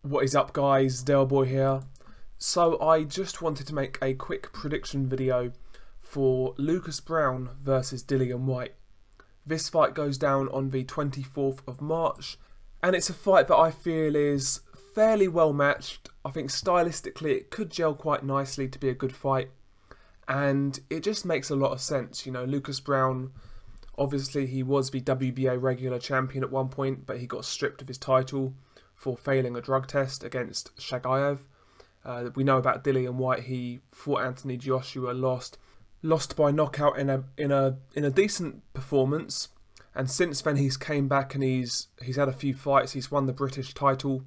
What is up, guys? Dale Boy here. So I just wanted to make a quick prediction video for Lucas Browne versus Dillian Whyte. This fight goes down on the 24th of March, and it's a fight that I feel is fairly well matched. I think stylistically it could gel quite nicely to be a good fight, and it just makes a lot of sense. You know, Lucas Browne, obviously he was the WBA regular champion at one point, but he got stripped of his title for failing a drug test against Shagayev. We know about Dillian Whyte. He fought Anthony Joshua, lost by knockout in a decent performance, and since then he's came back and he's had a few fights. He's won the British title.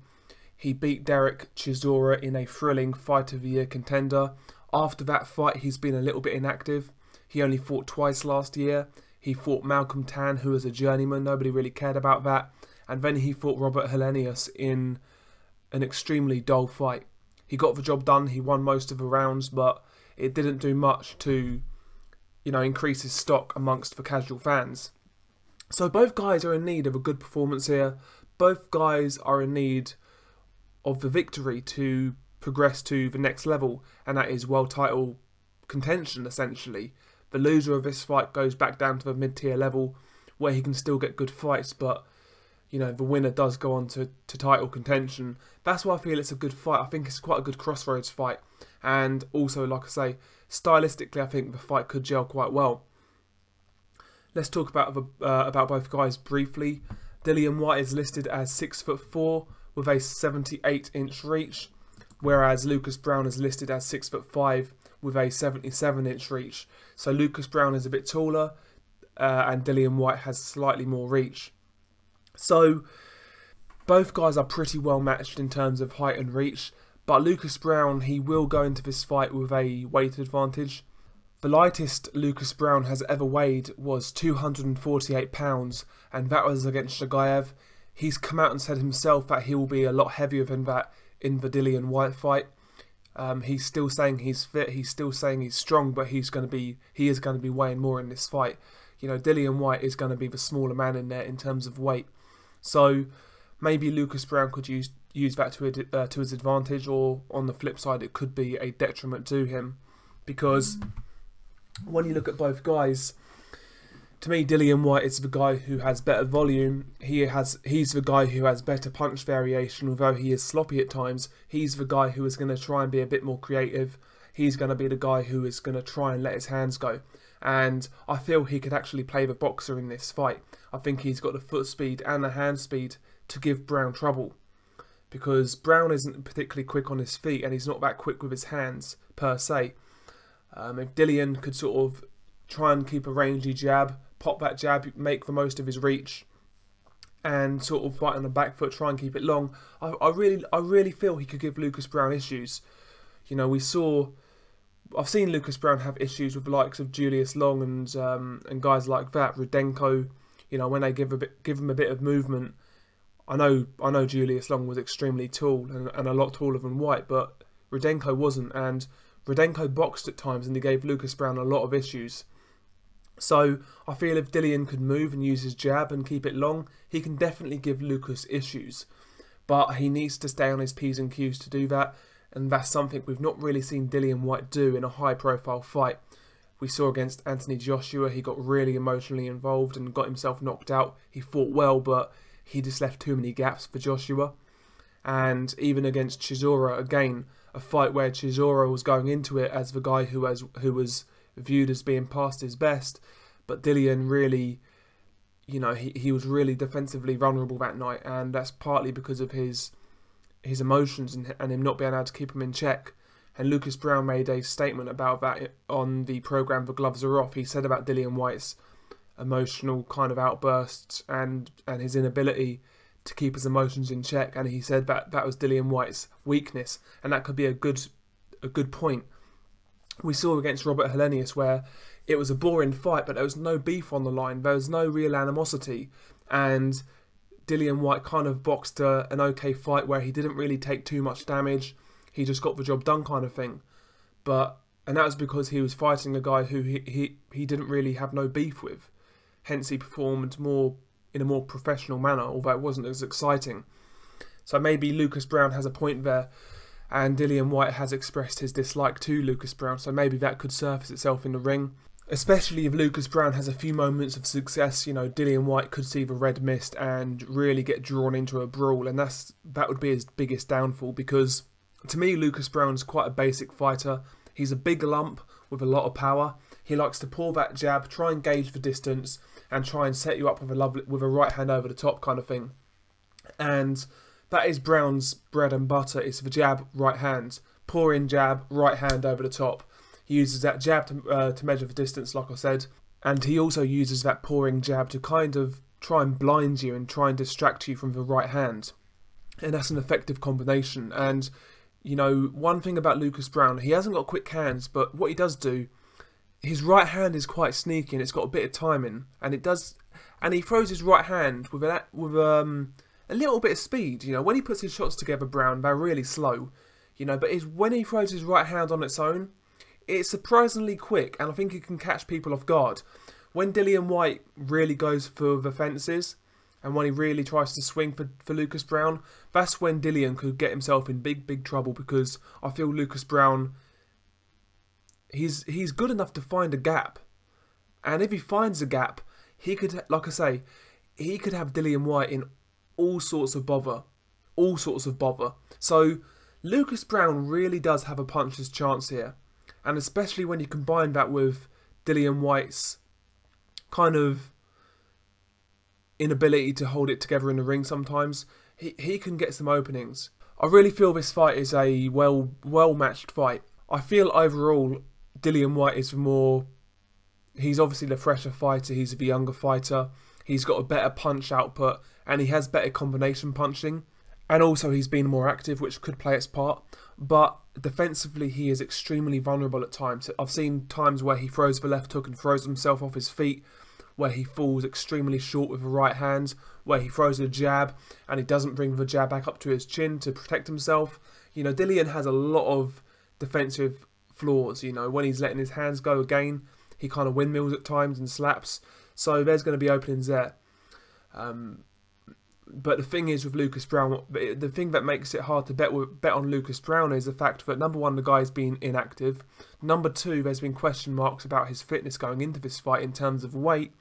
He beat Derek Chisora in a thrilling Fight of the Year contender. After that fight, he's been a little bit inactive. He only fought twice last year. He fought Malcolm Tan, who was a journeyman. Nobody really cared about that. And then he fought Robert Helenius in an extremely dull fight. He got the job done. He won most of the rounds, but it didn't do much to, increase his stock amongst the casual fans. So both guys are in need of a good performance here. Both guys are in need of the victory to progress to the next level, and that is world title contention, essentially. The loser of this fight goes back down to the mid-tier level, where he can still get good fights, but the winner does go on to title contention. That's why I feel it's a good fight. I think it's quite a good crossroads fight. And also, like I say, stylistically, I think the fight could gel quite well. Let's talk about both guys briefly. Dillian Whyte is listed as 6'4" with a 78-inch reach, whereas Lucas Browne is listed as 6'5" with a 77-inch reach. So Lucas Browne is a bit taller, and Dillian Whyte has slightly more reach. So both guys are pretty well matched in terms of height and reach, but Lucas Browne, he will go into this fight with a weight advantage. The lightest Lucas Browne has ever weighed was 248 pounds, and that was against Shagayev. He's come out and said himself that he will be a lot heavier than that in the Dillian Whyte fight. He's still saying he's fit, he's still saying he's strong, but he is going to be weighing more in this fight. Dillian Whyte is going to be the smaller man in there in terms of weight. So maybe Lucas Browne could use that to his advantage, or on the flip side it could be a detriment to him, because when you look at both guys, to me Dillian Whyte is the guy who has better volume. He's the guy who has better punch variation, although he is sloppy at times. He's the guy who is going to try and be a bit more creative. He's going to be the guy who is going to try and let his hands go. And I feel he could actually play the boxer in this fight. I think he's got the foot speed and the hand speed to give Browne trouble, because Browne isn't particularly quick on his feet and he's not that quick with his hands per se. If Dillian could sort of try and keep a rangy jab, pop that jab, make the most of his reach, and sort of fight on the back foot, try and keep it long, I really feel he could give Lucas Browne issues. I've seen Lucas Browne have issues with the likes of Julius Long and guys like that, Rudenko. When they give him a bit of movement. I know Julius Long was extremely tall and a lot taller than Whyte, but Rudenko wasn't, and Rudenko boxed at times and he gave Lucas Browne a lot of issues. So I feel if Dillian could move and use his jab and keep it long, he can definitely give Lucas issues. But he needs to stay on his P's and Q's to do that. And that's something we've not really seen Dillian Whyte do in a high-profile fight. We saw against Anthony Joshua, he got really emotionally involved and got himself knocked out. He fought well, but he just left too many gaps for Joshua. And even against Chisora, again, a fight where Chisora was going into it as the guy who was viewed as being past his best, but Dillian really, he was really defensively vulnerable that night, and that's partly because of his emotions and him not being able to keep him in check. And Lucas Browne made a statement about that on the programme The Gloves Are Off. He said about Dillian Whyte's emotional kind of outbursts and his inability to keep his emotions in check, and he said that was Dillian Whyte's weakness, and that could be a good point. We saw against Robert Helenius where it was a boring fight, but there was no beef on the line, there was no real animosity, and Dillian Whyte kind of boxed an okay fight where he didn't really take too much damage. He just got the job done kind of thing. And that was because he was fighting a guy who he didn't really have no beef with. Hence he performed in a more professional manner, although it wasn't as exciting. So maybe Lucas Browne has a point there, and Dillian Whyte has expressed his dislike to Lucas Browne, so maybe that could surface itself in the ring. Especially if Lucas Browne has a few moments of success, you know, Dillian Whyte could see the red mist and really get drawn into a brawl, and that would be his biggest downfall, because to me Lucas Browne's quite a basic fighter. He's a big lump with a lot of power. He likes to pull that jab, try and gauge the distance, and try and set you up with a right hand over the top kind of thing. And that is Browne's bread and butter. It's the jab, right hand, pour in jab, right hand over the top. He uses that jab to measure the distance, like I said, and he also uses that pouring jab to kind of try and blind you and try and distract you from the right hand. And that's an effective combination. And, you know, one thing about Lucas Browne, he hasn't got quick hands, but what he does do, his right hand is quite sneaky and it's got a bit of timing, and he throws his right hand with a little bit of speed. You know, when he puts his shots together, Browne, they're really slow, you know, but when he throws his right hand on its own, it's surprisingly quick, and I think he can catch people off guard. When Dillian Whyte really goes for the fences, and when he really tries to swing for Lucas Browne, that's when Dillian could get himself in big trouble, because I feel Lucas Browne, he's good enough to find a gap. And if he finds a gap, he could, like I say, he could have Dillian Whyte in all sorts of bother. So Lucas Browne really does have a puncher's chance here. And especially when you combine that with Dillian Whyte's kind of inability to hold it together in the ring sometimes, he can get some openings. I really feel this fight is a well-matched fight. I feel overall Dillian Whyte is he's obviously the fresher fighter, he's the younger fighter, he's got a better punch output, and he has better combination punching. And also he's been more active, which could play its part. But defensively, he is extremely vulnerable at times. I've seen times where he throws the left hook and throws himself off his feet, where he falls extremely short with the right hand, where he throws a jab and he doesn't bring the jab back up to his chin to protect himself. You know, Dillian has a lot of defensive flaws. You know, when he's letting his hands go again, he kind of windmills at times and slaps. So there's going to be openings there. But the thing is with Lucas Browne, the thing that makes it hard to bet on Lucas Browne is the fact that, number one, the guy's been inactive. Number two, there's been question marks about his fitness going into this fight in terms of weight.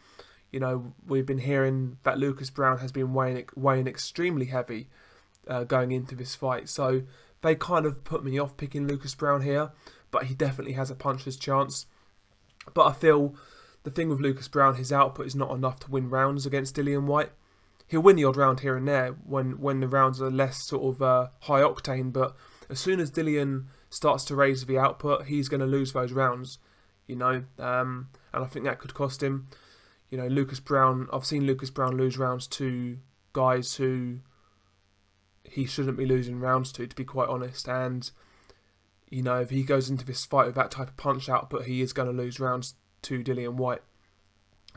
You know, we've been hearing that Lucas Browne has been weighing extremely heavy going into this fight. So they kind of put me off picking Lucas Browne here, but he definitely has a puncher's chance. But I feel the thing with Lucas Browne, his output is not enough to win rounds against Dillian Whyte. He'll win the odd round here and there when the rounds are less sort of high octane, but as soon as Dillian starts to raise the output, he's going to lose those rounds, you know, and I think that could cost him. You know, Lucas Browne, I've seen Lucas Browne lose rounds to guys who he shouldn't be losing rounds to be quite honest, and, you know, if he goes into this fight with that type of punch output, he is going to lose rounds to Dillian Whyte.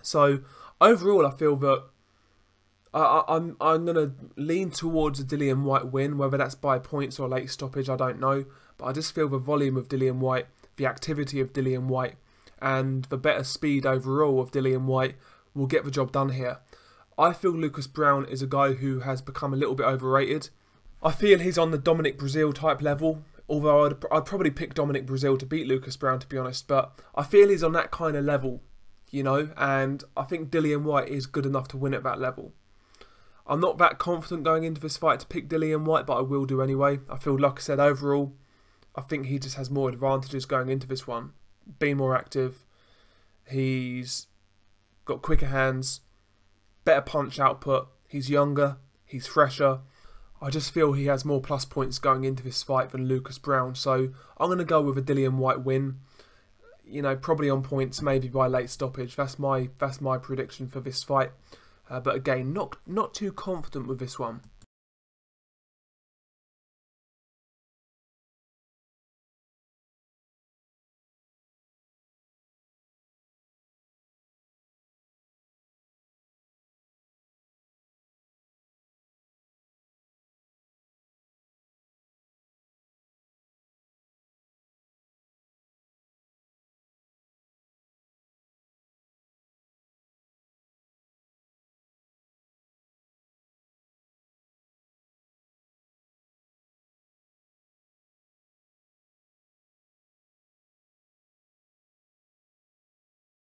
So, overall, I feel that I'm going to lean towards a Dillian Whyte win, whether that's by points or late stoppage, I don't know. But I just feel the volume of Dillian Whyte, the activity of Dillian Whyte, and the better speed overall of Dillian Whyte will get the job done here. I feel Lucas Browne is a guy who has become a little bit overrated. I feel he's on the Dominic Breazeale type level, although I'd probably pick Dominic Breazeale to beat Lucas Browne, to be honest. But I feel he's on that kind of level, you know, and I think Dillian Whyte is good enough to win at that level. I'm not that confident going into this fight to pick Dillian Whyte, but I will do anyway. I feel, like I said, overall, I think he just has more advantages going into this one. Being more active, he's got quicker hands, better punch output, he's younger, he's fresher. I just feel he has more plus points going into this fight than Lucas Browne, so I'm going to go with a Dillian Whyte win. You know, probably on points, maybe by late stoppage. That's my prediction for this fight. But again, not too confident with this one.